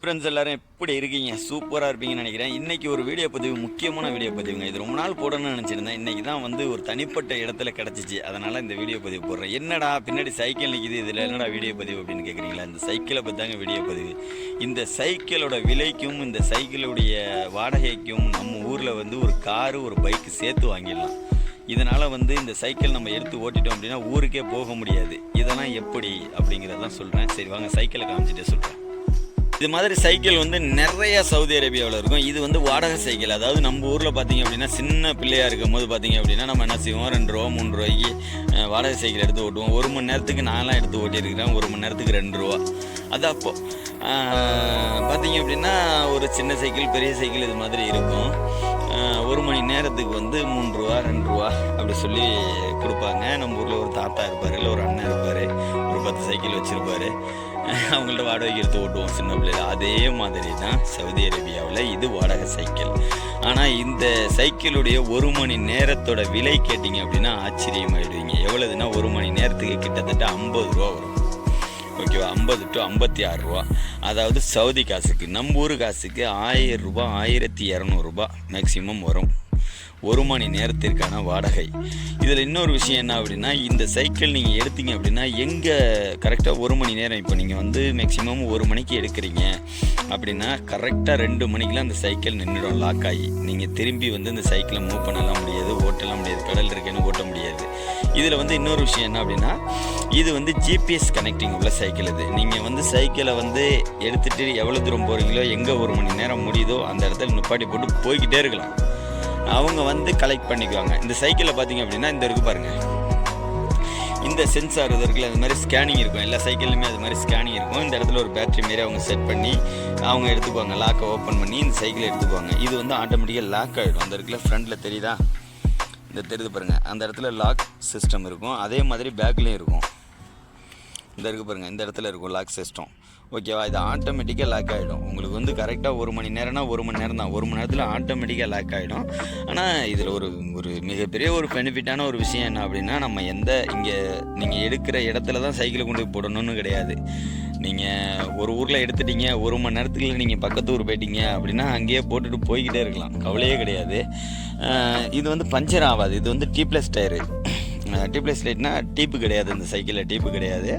Friends எல்லாரும் எப்படி இருக்கீங்க? சூப்பராக இருப்பீங்கன்னு நினைக்கிறேன். இன்றைக்கி ஒரு வீடியோ பதிவு, முக்கியமான வீடியோ பதிவுங்க. இது ரொம்ப நாள் போடணும்னு நினச்சிருந்தேன். இன்றைக்கி தான் வந்து ஒரு தனிப்பட்ட இடத்துல கிடச்சிச்சு. அதனால் இந்த வீடியோ பதிவு போடுறேன். என்னடா பின்னாடி சைக்கிள் நிற்கிது, இதில் என்னடா வீடியோ பதிவு அப்படின்னு கேட்குறீங்களா? இந்த சைக்கிளை பற்றி தாங்க வீடியோ பதிவு. இந்த சைக்கிளோட விலைக்கும் இந்த சைக்கிளுடைய வாடகைக்கும் நம்ம ஊரில் வந்து ஒரு காரு ஒரு பைக்கு சேர்த்து வாங்கிடலாம். இதனால் வந்து இந்த சைக்கிள் நம்ம எடுத்து ஓட்டிட்டோம் அப்படின்னா ஊருக்கே போக முடியாது. இதெல்லாம் எப்படி அப்படிங்கிறதான் சொல்கிறேன். சரி வாங்க சைக்கிளை காமிச்சிட்டே சொல்கிறேன். இது மாதிரி சைக்கிள் வந்து நிறைய சவுதி அரேபியாவில் இருக்கும். இது வந்து வாடகை சைக்கிள். அதாவது நம்ம ஊரில் பார்த்தீங்க அப்படின்னா சின்ன பிள்ளையாக இருக்கும் போது பார்த்தீங்க அப்படின்னா நம்ம என்ன செய்வோம், 2 ரூபா 3 ரூபாய்க்கு வாடகை சைக்கிள் எடுத்து ஓட்டுவோம். 1 மணி நேரத்துக்கு நான்லாம் எடுத்து ஓட்டியிருக்கிறேன். 1 மணி நேரத்துக்கு 2 ரூபா. அது அப்போது பார்த்தீங்க அப்படின்னா ஒரு சின்ன சைக்கிள் பெரிய சைக்கிள் இது மாதிரி இருக்கும். 1 மணி நேரத்துக்கு வந்து 3 ரூபா 2 ரூபா அப்படி சொல்லி கொடுப்பாங்க. நம்ம ஊரில் ஒரு தாத்தா இருப்பார், இல்லை ஒரு அண்ணன் இருப்பார், ஒரு 10 சைக்கிள் வச்சுருப்பார். அவங்கள்ட்ட வாடகைக்கு எடுத்து ஓட்டுவோம் சின்ன பிள்ளைல. அதே மாதிரி தான் சவுதி அரேபியாவில் இது வாடகை சைக்கிள். ஆனால் இந்த சைக்கிளுடைய 1 மணி நேரத்தோட விலை கேட்டிங்க அப்படின்னா ஆச்சரியமாயிடுவீங்க. எவ்வளோதுன்னா 1 மணி நேரத்துக்கு கிட்டத்தட்ட 50 ரூபா வரும். ஓகேவா? 50 to 56 ரூபா. அதாவது சவுதி காசுக்கு, நம்ம ஊர் காசுக்கு 1000 ரூபா 1200 ரூபா மேக்சிமம் வரும் 1 மணி நேரத்திற்கான வாடகை. இதில் இன்னொரு விஷயம் என்ன அப்படின்னா, இந்த சைக்கிள் நீங்கள் எடுத்தீங்க அப்படின்னா எங்கே கரெக்டாக 1 மணி நேரம், இப்போ நீங்கள் வந்து மேக்ஸிமம் 1 மணிக்கு எடுக்கிறீங்க அப்படின்னா கரெக்டாக 2 மணிக்கெலாம் அந்த சைக்கிள் நின்றுடும் லாக் ஆகி. நீங்கள் திரும்பி வந்து இந்த சைக்கிளை மூவ் பண்ணலாம் முடியாது, ஓட்டலாம் முடியாது, கடல் இருக்கேன்னு ஓட்ட முடியாது. இதில் வந்து இன்னொரு விஷயம் என்ன அப்படின்னா, இது வந்து ஜிபிஎஸ் கனெக்டிங் உள்ள சைக்கிள். இது நீங்கள் வந்து சைக்கிளை வந்து எடுத்துகிட்டு எவ்வளோ தூரம் போகிறீங்களோ, எங்கே 1 மணி நேரம் முடியுதோ அந்த இடத்துல நிப்பாட்டி போட்டு போய்கிட்டே இருக்கலாம். அவங்க வந்து கலெக்ட் பண்ணிக்குவாங்க. இந்த சைக்கிளில் பார்த்தீங்க அப்படின்னா இந்த இருக்குது பாருங்கள், இந்த சென்சார் இது இருக்குல்ல, அது மாதிரி ஸ்கேனிங் இருக்கும். எல்லா சைக்கிள்லையுமே அது மாதிரி ஸ்கேனிங் இருக்கும். இந்த இடத்துல ஒரு பேட்டரி மாரி அவங்க செட் பண்ணி அவங்க எடுத்துக்குவாங்க. லாக்கை ஓப்பன் பண்ணி இந்த சைக்கிளை எடுத்துக்குவாங்க. இது வந்து ஆட்டோமேட்டிக்காக லாக் ஆகிடும். அந்த இருக்குல்ல ஃப்ரண்ட்டில் தெரியுதா, இந்த தெரியுது பாருங்கள், அந்த இடத்துல லாக் சிஸ்டம் இருக்கும். அதே மாதிரி பேக்லேயும் இருக்கும். இந்த இருக்குது பாருங்கள், இந்த இடத்துல இருக்கும் லாக் சிஸ்டம். ஓகேவா? இது ஆட்டோமேட்டிக்காக லாக் ஆகிடும். உங்களுக்கு வந்து கரெக்டாக 1 மணி நேரம்னா 1 மணி நேரம் தான். 1 மணி நேரத்தில் ஆட்டோமேட்டிக்காக லாக் ஆகிடும். ஆனால் இதில் ஒரு மிகப்பெரிய ஒரு பெனிஃபிட்டான ஒரு விஷயம் என்ன அப்படின்னா, நம்ம இங்கே நீங்கள் எடுக்கிற இடத்துல தான் சைக்கிளை கொண்டு போய் போடணும்னு கிடையாது. நீங்கள் ஒரு ஊரில் எடுத்துட்டீங்க, 1 மணி நேரத்துக்குள்ள நீங்கள் பக்கத்து ஊர் போயிட்டீங்க அப்படின்னா அங்கேயே போட்டுட்டு போய்கிட்டே இருக்கலாம், கவலையே கிடையாது. இது வந்து பஞ்சர் ஆகாது. இது வந்து டீப்ளஸ் டயரு. டீப்ளஸ் லைட்னா டீப்பு கிடையாது. இந்த சைக்கிளில் டீப்பு கிடையாது.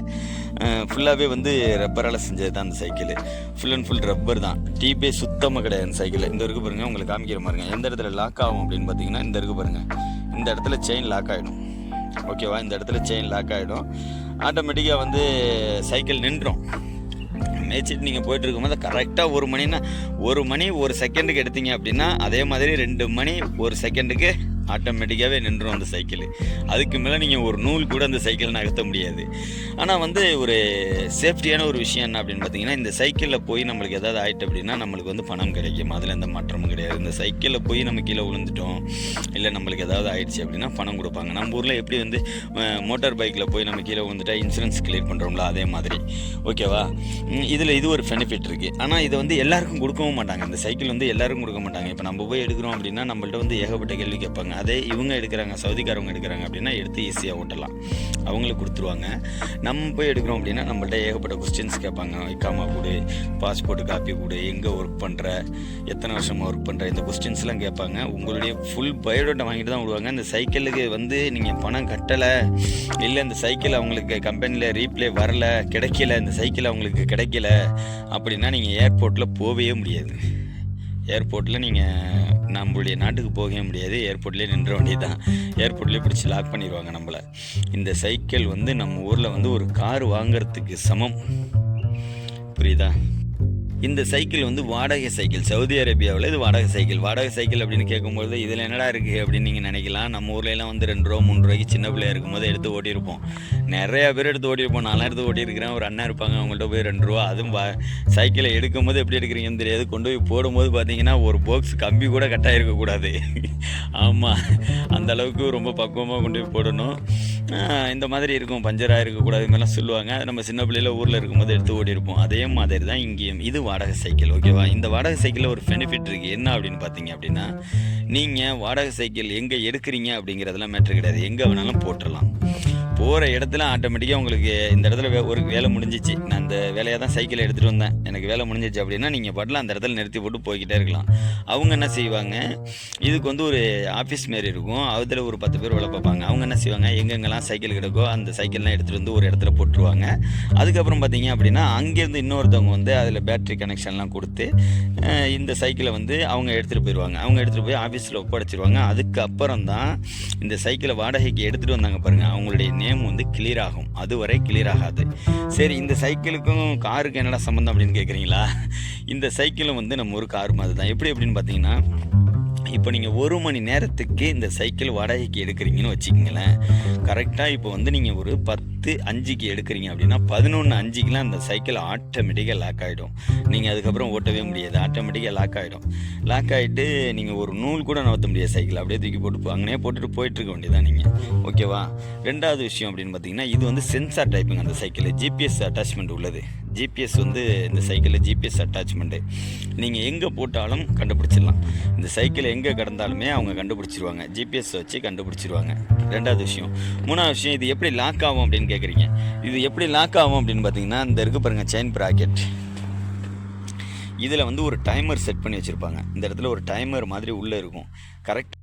ஃபுல்லாகவே வந்து ரப்பரால் செஞ்சது தான் அந்த cycle. Full and full rubber தான். டீப்பே சுத்தமாக கிடையாது இந்த சைக்கிள். இந்த இருக்குது பாருங்கள், உங்களுக்கு காமிக்கிற பாருங்க. எந்த இடத்துல லாக் ஆகும் அப்படின்னு பார்த்தீங்கன்னா, இந்த இருக்குது பாருங்கள், இந்த இடத்துல செயின் லாக் ஆகிடும். ஓகேவா? இந்த இடத்துல செயின் லாக் ஆகிடும். ஆட்டோமேட்டிக்காக வந்து சைக்கிள் நின்றும். மேய்ச்சிட்டு நீங்கள் போயிட்டு இருக்கும்போது கரெக்டாக 1 மணின்னா 1 மணி 1 செகண்டுக்கு எடுத்தீங்க அப்படின்னா அதே மாதிரி 2 மணி 1 செகண்டுக்கு ஆட்டோமேட்டிக்காகவே நின்றுடும் அந்த சைக்கிள். அதுக்கு மேலே நீங்கள் ஒரு நூல் கூட அந்த சைக்கிளை நகர்த்த முடியாது. ஆனால் வந்து ஒரு சேஃப்டியான ஒரு விஷயம் என்ன அப்படின்னு பார்த்தீங்கன்னா, இந்த சைக்கிளில் போய் நம்மளுக்கு எதாவது ஆகிட்டு அப்படின்னா நம்மளுக்கு வந்து பணம் கிடைக்கும். அதில் எந்த மாற்றமும் கிடையாது. இந்த சைக்கிளில் போய் நம்ம கீழே விழுந்துட்டோம், இல்லை நம்மளுக்கு எதாவது ஆயிடுச்சு அப்படின்னா பணம் கொடுப்பாங்க. நம்ம ஊரில் எப்படி வந்து மோட்டார் பைக்கில் போய் நம்ம கீழே விழுந்துட்டா இன்சூரன்ஸ் கிளியர் பண்ணுறோம்ல, அதே மாதிரி. ஓகேவா? இதில் இது ஒரு பெனிஃபிட் இருக்குது. ஆனால் இதை வந்து எல்லாருக்கும் கொடுக்கவும் மாட்டாங்க. இந்த சைக்கிள் வந்து எல்லாருக்கும் கொடுக்க மாட்டாங்க. இப்போ நம்ம போய் எடுக்கிறோம் அப்படின்னா நம்மள்ட்ட வந்து ஏகப்பட்ட கேள்வி கேட்பாங்க. அதே இவங்க எடுக்கிறாங்க, சவுதிக்காரவங்க எடுக்கிறாங்க அப்படின்னா எடுத்து ஈஸியாக ஓட்டலாம், அவங்களுக்கு கொடுத்துருவாங்க. நம்ம போய் எடுக்கிறோம் அப்படின்னா நம்மள்ட்ட ஏகப்பட்ட கொஸ்டின்ஸ் கேட்பாங்க. இக்காமா கொடு, பாஸ்போர்ட் காப்பி கொடு, எங்கே ஒர்க் பண்ணுற, எத்தனை வருஷமாக ஒர்க் பண்ணுற, இந்த கொஸ்டின்ஸ்லாம் கேட்பாங்க. உங்களுடைய ஃபுல் பயோடேட்டா வாங்கிட்டு தான் விடுவாங்க. இந்த சைக்கிளுக்கு வந்து நீங்கள் பணம் கட்டலை, இல்லை இந்த சைக்கிள் அவங்களுக்கு கம்பெனியில் ரீப்ளே வரல, கிடைக்கல, இந்த சைக்கிள் அவங்களுக்கு கிடைக்கல அப்படின்னா நீங்கள் ஏர்போர்ட்டில் போகவே முடியாது. ஏர்போர்ட்டில் நீங்கள் நம்மளுடைய நாட்டுக்கு போகவே முடியாது. ஏர்போர்ட்லேயே நின்ற வேண்டியது தான். ஏர்போர்ட்லேயே பிடிச்சி லாக் பண்ணிடுவாங்க நம்மளை. இந்த சைக்கிள் வந்து நம்ம ஊரில் வந்து ஒரு கார் வாங்கிறதுக்கு சமம். புரியுதா? இந்த சைக்கிள் வந்து வாடகை சைக்கிள். சவுதி அரேபியாவில் இது வாடகை சைக்கிள். வாடகை சைக்கிள் அப்படின்னு கேட்கும்போது இதில் என்னடா இருக்குது அப்படின்னு நீங்கள் நினைக்கலாம். நம்ம ஊர்லலாம் வந்து 2 ரூபா 3 ரூபாய்க்கு சின்ன பிள்ளையா இருக்கும்போது எடுத்து ஓட்டியிருப்போம். நிறையா பேர் எடுத்து ஓட்டியிருப்போம். நான்லாம் எடுத்து ஓட்டியிருக்கிறேன். ஒரு அண்ணா இருப்பாங்க, அவங்கள்ட்ட போய் 2 ரூபா, அதுவும் சைக்கிளை எடுக்கும் போது எப்படி எடுக்கிறீங்கன்னு தெரியாது. கொண்டு போய் போடும்போது பார்த்தீங்கன்னா ஒரு பாக்ஸ் கம்பி கூட கட்டாக இருக்கக்கூடாது. ஆமாம், அந்த அளவுக்கு ரொம்ப பக்குவமாக கொண்டு போய் போடணும். இந்த மாதிரி இருக்கும், பஞ்சராக இருக்கக்கூடாது, இது மாதிரிலாம் சொல்லுவாங்க. அது நம்ம சின்ன பிள்ளையில் ஊரில் இருக்கும்போது எடுத்து ஓட்டியிருப்போம். அதே மாதிரி தான் இங்கேயும் இது வாடகை சைக்கிள். ஓகேவா? இந்த வாடகை சைக்கிளில் ஒரு பெனிஃபிட் இருக்குது. என்ன அப்படின்னு பார்த்தீங்க அப்படின்னா, நீங்கள் வாடகை சைக்கிள் எங்கே எடுக்கிறீங்க அப்படிங்கிறதெல்லாம் மேட்ரு கிடையாது. எங்கே வேணாலும் போகிற இடத்துல ஆட்டோமேட்டிக்காக உங்களுக்கு இந்த இடத்துல ஒரு வேலை முடிஞ்சிச்சு, நான் அந்த வேலையாக தான் சைக்கிளை எடுத்துகிட்டு வந்தேன், எனக்கு வேலை முடிஞ்சிச்சு அப்படின்னா நீங்கள் பாட்டில் அந்த இடத்துல நிறுத்தி போட்டு போய்கிட்டே இருக்கலாம். அவங்க என்ன செய்வாங்க, இதுக்கு வந்து ஒரு ஆஃபீஸ் மாரி இருக்கும், அதில் ஒரு 10 பேர் வேலை பார்ப்பாங்க. அவங்க என்ன செய்வாங்க, எங்கெங்கெல்லாம் சைக்கிள் கிடக்கோ அந்த சைக்கிள்லாம் எடுத்துகிட்டு வந்து ஒரு இடத்துல போட்டுருவாங்க. அதுக்கப்புறம் பார்த்தீங்க அப்படின்னா அங்கேருந்து இன்னொருத்தவங்க வந்து அதில் பேட்ரி கனெக்ஷன்லாம் கொடுத்து இந்த சைக்கிளை வந்து அவங்க எடுத்துகிட்டு போயிடுவாங்க. அவங்க எடுத்துகிட்டு போய் ஆஃபீஸில் ஒப்படைச்சிருவாங்க. அதுக்கப்புறம் தான் இந்த சைக்கிளை வாடகைக்கு எடுத்துகிட்டு வந்தாங்க பாருங்கள், அவங்களுடைய நேம் வந்து கிளியர் ஆகும். அதுவரை கிளியர் ஆகாது. சரி, இந்த சைக்கிளுக்கும் காருக்கு என்னடா சம்மந்தம் அப்படின்னு கேட்குறீங்களா? இந்த சைக்கிளும் வந்து நம்ம ஒரு கார் மாதிரி தான். எப்படி அப்படின்னு பார்த்தீங்கன்னா, இப்போ நீங்கள் 1 மணி நேரத்துக்கு இந்த சைக்கிள் வாடகைக்கு எடுக்கிறீங்கன்னு வச்சுக்கிங்களேன். கரெக்டாக இப்போ வந்து நீங்கள் ஒரு 10:05க்கு எடுக்கிறீங்க அப்படின்னா 11:05க்குலாம் அந்த சைக்கிள் ஆட்டோமேட்டிக்காக லாக் ஆகிடும். நீங்கள் அதுக்கப்புறம் ஓட்டவே முடியாது, ஆட்டோமேட்டிக்காக லாக் ஆகிடும். லாக் ஆகிட்டு நீங்கள் ஒரு நூல் கூட நகர்த்த முடியாது, சைக்கிள் அப்படியே தூக்கி போட்டு அங்கனே போட்டுட்டு போயிட்டுருக்க வேண்டியதான் நீங்கள். ஓகேவா? ரெண்டாவது விஷயம் அப்படின்னு பார்த்தீங்கன்னா, இது வந்து சென்சார் டைப்புங்க. அந்த சைக்கிள் ஜிபிஎஸ் அட்டாச்மெண்ட் உள்ளது. ஜிபிஎஸ் வந்து இந்த சைக்கிளில் ஜிபிஎஸ் அட்டாச்மெண்ட்டு, நீங்கள் எங்கே போட்டாலும் கண்டுபிடிச்சிடலாம். இந்த சைக்கிள் எங்கே கிடந்தாலுமே அவங்க கண்டுபிடிச்சிருவாங்க, ஜிபிஎஸ் வச்சு கண்டுபிடிச்சிருவாங்க. ரெண்டாவது விஷயம். மூணாவது விஷயம், இது எப்படி லாக் ஆகும் அப்படின்னு கேட்குறீங்க. இது எப்படி லாக் ஆகும் அப்படின்னு பார்த்தீங்கன்னா, இந்த இருக்குது பாருங்கள் செயின் ப்ராக்கெட், இதில் வந்து ஒரு டைமர் செட் பண்ணி வச்சுருப்பாங்க. இந்த இடத்துல ஒரு டைமர் மாதிரி உள்ளே இருக்கும். கரெக்ட்